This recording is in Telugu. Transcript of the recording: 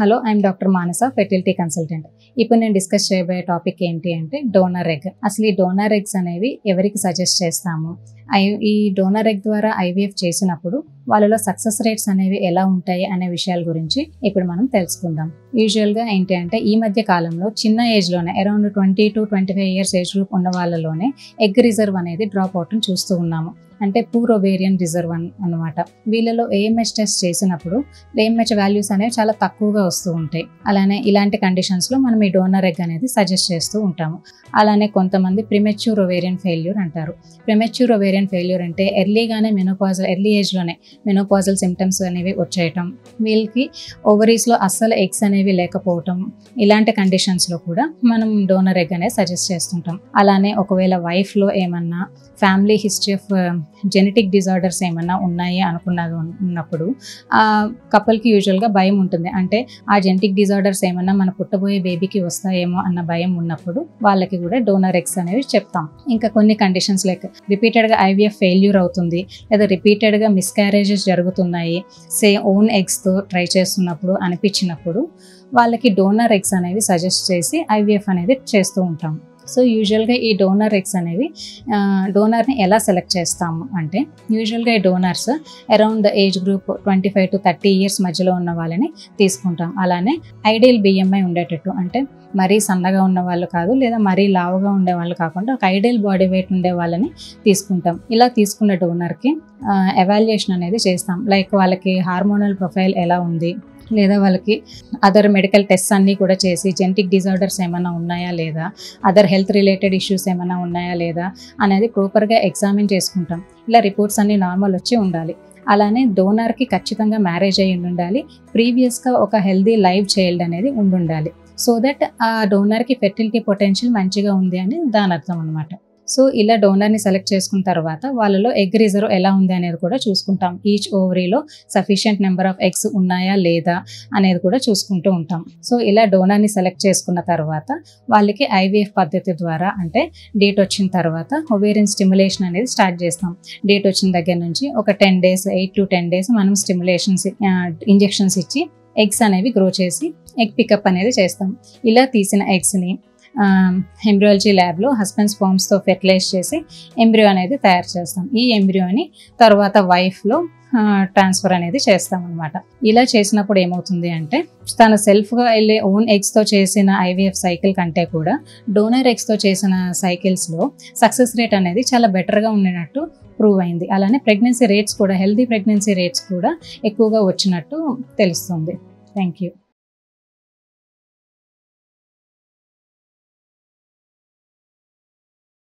Hello, I'm doctor Manasa, fertility consultant. ఇప్పుడు నేను డిస్కస్ చేయబోయే టాపిక్ ఏంటి అంటే డోనర్ ఎగ్. అసలు ఈ డోనర్ ఎగ్స్ అనేవి ఎవరికి సజెస్ట్ చేస్తాము, ఈ డోనర్ ఎగ్ ద్వారా ఐవీఎఫ్ చేసినప్పుడు వాళ్ళలో సక్సెస్ రేట్స్ అనేవి ఎలా ఉంటాయి అనే విషయాల గురించి ఇప్పుడు మనం తెలుసుకుందాం. యూజువల్గా ఏంటి అంటే ఈ మధ్య కాలంలో చిన్న ఏజ్లోనే around 20 to 25 years age group ఉన్న వాళ్ళలోనే ఎగ్ రిజర్వ్ అనేది డ్రాప్ అవుట్ని చూస్తూ ఉన్నాము. అంటే పూర్ ఓవేరియన్ రిజర్వ్ అనమాట. వీళ్ళలో ఏఎంహెచ్ టెస్ట్ చేసినప్పుడు ఏఎంహెచ్ వాల్యూస్ అనేవి చాలా తక్కువగా వస్తూ ఉంటాయి. అలానే ఇలాంటి కండిషన్స్లో మనం ఈ డోనర్ ఎగ్ అనేది సజెస్ట్ చేస్తూ ఉంటాము. అలానే కొంతమంది ప్రిమెచ్యూర్ ఓవేరియన్ ఫెయిల్యూర్ అంటారు. ప్రిమెచ్యూర్ ఓవేరియన్ ఫెయిల్యూర్ అంటే ఎర్లీ ఏజ్లోనే మెనోపాజల్ సిమ్టమ్స్ అనేవి వచ్చేయటం, వీళ్ళకి ఓవరీస్లో అస్సలు ఎగ్స్ అనేవి లేకపోవటం, ఇలాంటి కండిషన్స్లో కూడా మనం డోనర్ ఎగ్ అనేది సజెస్ట్ చేస్తుంటాం. అలానే ఒకవేళ వైఫ్లో ఏమన్నా family history of genetic disorders ఏమన్నా ఉన్నాయి ఉన్నప్పుడు ఆ కపుల్కి యూజువల్గా భయం ఉంటుంది. అంటే ఆ జెనెటిక్ డిజార్డర్స్ ఏమన్నా మన పుట్టబోయే బేబీకి వస్తాయేమో అన్న భయం ఉన్నప్పుడు వాళ్ళకి కూడా డోనర్ ఎగ్స్ అనేవి చెప్తాం. ఇంకా కొన్ని కండిషన్స్ లైక్ రిపీటెడ్గా ఐవీఎఫ్ ఫెయిల్యూర్ అవుతుంది, లేదా రిపీటెడ్గా మిస్క్యారేజెస్ జరుగుతున్నాయి, ఓన్ ఎగ్స్తో ట్రై చేస్తున్నప్పుడు అనిపించినప్పుడు వాళ్ళకి డోనర్ ఎగ్స్ అనేవి సజెస్ట్ చేసి ఐవీఎఫ్ అనేది చేస్తూ ఉంటాం. సో యూజువల్గా ఈ డోనర్ ఎగ్స్ అనేవి డోనర్ని ఎలా సెలెక్ట్ చేస్తాము అంటే యూజువల్గా ఈ donors around the age group 25 to 30 years మధ్యలో ఉన్న వాళ్ళని తీసుకుంటాం. అలానే ఐడియల్ బిఎంఐ ఉండేటట్టు, అంటే మరీ సన్నగా ఉన్న వాళ్ళు కాదు, లేదా మరీ లావుగా ఉండే వాళ్ళు కాకుండా ఒక ఐడియల్ బాడీ వెయిట్ ఉండే వాళ్ళని తీసుకుంటాం. ఇలా తీసుకున్న డోనర్కి ఎవాల్యుయేషన్ అనేది చేస్తాం. లైక్ వాళ్ళకి హార్మోనల్ ప్రొఫైల్ ఎలా ఉంది, లేదా వాళ్ళకి అదర్ మెడికల్ టెస్ట్ అన్నీ కూడా చేసి జెనెటిక్ డిజార్డర్స్ ఏమైనా ఉన్నాయా లేదా, అదర్ హెల్త్ రిలేటెడ్ ఇష్యూస్ ఏమైనా ఉన్నాయా లేదా అనేది ప్రాపర్గా ఎగ్జామిన్ చేసుకుంటాం. ఇలా రిపోర్ట్స్ అన్నీ నార్మల్ వచ్చి ఉండాలి. అలానే డోనర్కి ఖచ్చితంగా మ్యారేజ్ అయ్యి ఉండాలి, ప్రీవియస్గా ఒక హెల్దీ లైవ్ చైల్డ్ అనేది ఉండాలి. సో దట్ ఆ డోనర్కి ఫెర్టిలిటీ పొటెన్షియల్ మంచిగా ఉంది అని దాని అర్థం అనమాట. సో ఇలా డోనర్ని సెలెక్ట్ చేసుకున్న తర్వాత వాళ్ళలో ఎగ్ రిజర్వ్ ఎలా ఉంది అనేది కూడా చూసుకుంటాం. ఈచ్ ఓవరీలో సఫిషియంట్ నెంబర్ ఆఫ్ ఎగ్స్ ఉన్నాయా లేదా అనేది కూడా చూసుకుంటూ ఉంటాం. సో ఇలా డోనర్ని సెలెక్ట్ చేసుకున్న తర్వాత వాళ్ళకి ఐవీఎఫ్ పద్ధతి ద్వారా, అంటే డేట్ వచ్చిన తర్వాత ఓవేరియన్ స్టిమ్యులేషన్ అనేది స్టార్ట్ చేస్తాం. డేట్ వచ్చిన దగ్గర నుంచి ఒక 10 days 8 to 10 days మనం ఇంజెక్షన్స్ ఇచ్చి ఎగ్స్ అనేవి గ్రో చేసి ఎగ్ పికప్ అనేది చేస్తాం. ఇలా తీసిన ఎగ్స్ని ఎంబ్రియాలజీ ల్యాబ్లో హస్బెండ్ స్పర్మ్స్తో ఫెర్టిలైజ్ చేసి ఎంబ్రియో అనేది తయారు చేస్తాం. ఈ ఎంబ్రియోని తర్వాత వైఫ్లో ట్రాన్స్ఫర్ అనేది చేస్తాం అనమాట. ఇలా చేసినప్పుడు ఏమవుతుంది అంటే తన సెల్ఫ్గా వెళ్ళే ఓన్ ఎగ్స్తో చేసిన ఐవీఎఫ్ సైకిల్ కంటే కూడా డోనర్ ఎగ్స్తో చేసిన సైకిల్స్లో సక్సెస్ రేట్ అనేది చాలా బెటర్గా ఉండినట్టు ప్రూవ్ అయింది. అలానే ప్రెగ్నెన్సీ రేట్స్ కూడా, హెల్దీ ప్రెగ్నెన్సీ రేట్స్ కూడా ఎక్కువగా వచ్చినట్టు తెలుస్తుంది. Thank you.